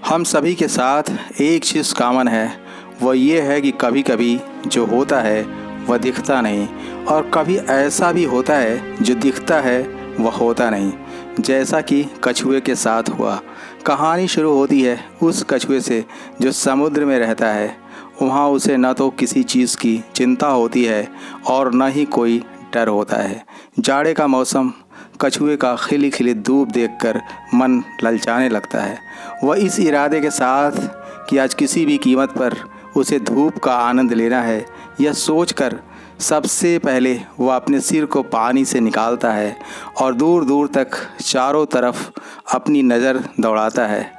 हम सभी के साथ एक चीज़ कॉमन है, वह ये है कि कभी कभी जो होता है वह दिखता नहीं, और कभी ऐसा भी होता है जो दिखता है वह होता नहीं। जैसा कि कछुए के साथ हुआ। कहानी शुरू होती है उस कछुए से जो समुद्र में रहता है। वहाँ उसे न तो किसी चीज़ की चिंता होती है और न ही कोई डर होता है। जाड़े का मौसम, कछुए का खिली खिली धूप देखकर मन ललचाने लगता है। वह इस इरादे के साथ कि आज किसी भी कीमत पर उसे धूप का आनंद लेना है, यह सोचकर सबसे पहले वह अपने सिर को पानी से निकालता है और दूर दूर तक चारों तरफ अपनी नज़र दौड़ाता है।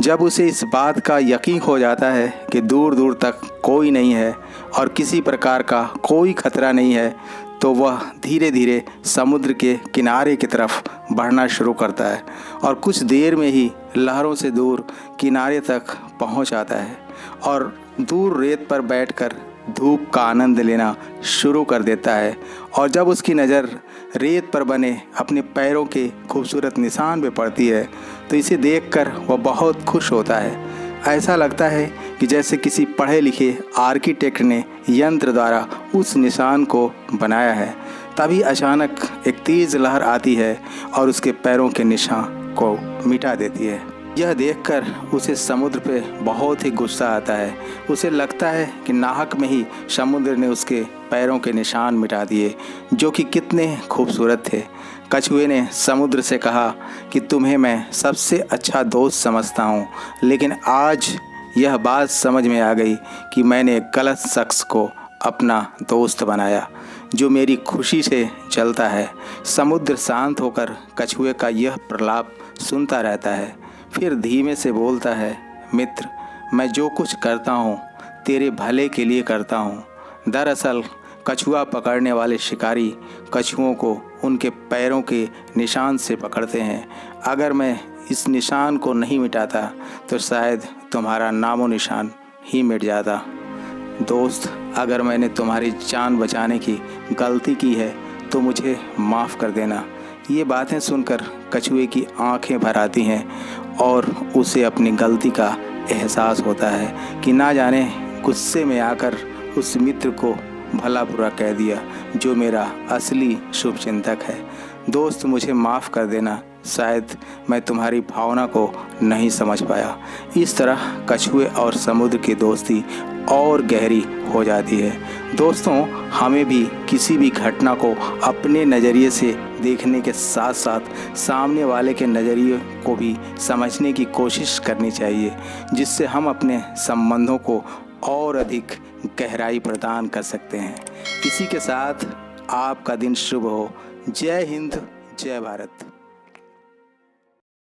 जब उसे इस बात का यकीन हो जाता है कि दूर दूर तक कोई नहीं है और किसी प्रकार का कोई खतरा नहीं है, तो वह धीरे धीरे समुद्र के किनारे की तरफ बढ़ना शुरू करता है और कुछ देर में ही लहरों से दूर किनारे तक पहुंच आता है और दूर रेत पर बैठकर धूप का आनंद लेना शुरू कर देता है। और जब उसकी नज़र रेत पर बने अपने पैरों के खूबसूरत निशान पे पड़ती है, तो इसे देखकर वह बहुत खुश होता है। ऐसा लगता है कि जैसे किसी पढ़े लिखे आर्किटेक्ट ने यंत्र द्वारा उस निशान को बनाया है। तभी अचानक एक तेज़ लहर आती है और उसके पैरों के निशान को मिटा देती है। यह देखकर उसे समुद्र पे बहुत ही गुस्सा आता है। उसे लगता है कि नाहक में ही समुद्र ने उसके पैरों के निशान मिटा दिए, जो कि कितने खूबसूरत थे। कछुए ने समुद्र से कहा कि तुम्हें मैं सबसे अच्छा दोस्त समझता हूँ, लेकिन आज यह बात समझ में आ गई कि मैंने एक गलत शख्स को अपना दोस्त बनाया, जो मेरी खुशी से चलता है। समुद्र शांत होकर कछुए का यह प्रलाप सुनता रहता है, फिर धीमे से बोलता है, मित्र, मैं जो कुछ करता हूँ तेरे भले के लिए करता हूँ। दरअसल कछुआ पकड़ने वाले शिकारी कछुओं को उनके पैरों के निशान से पकड़ते हैं। अगर मैं इस निशान को नहीं मिटाता तो शायद तुम्हारा नामो निशान ही मिट जाता। दोस्त, अगर मैंने तुम्हारी जान बचाने की गलती की है तो मुझे माफ़ कर देना। ये बातें सुनकर कछुए की आंखें भर आती हैं और उसे अपनी गलती का एहसास होता है कि ना जाने गुस्से में आकर उस मित्र को भला बुरा कह दिया जो मेरा असली शुभचिंतक है। दोस्त, मुझे माफ़ कर देना, शायद मैं तुम्हारी भावना को नहीं समझ पाया। इस तरह कछुए और समुद्र की दोस्ती और गहरी हो जाती है। दोस्तों, हमें भी किसी भी घटना को अपने नज़रिए से देखने के साथ साथ सामने वाले के नज़रिए को भी समझने की कोशिश करनी चाहिए, जिससे हम अपने संबंधों को और अधिक गहराई प्रदान कर सकते हैं। इसी के साथ आपका दिन शुभ हो। जय हिंद, जय भारत।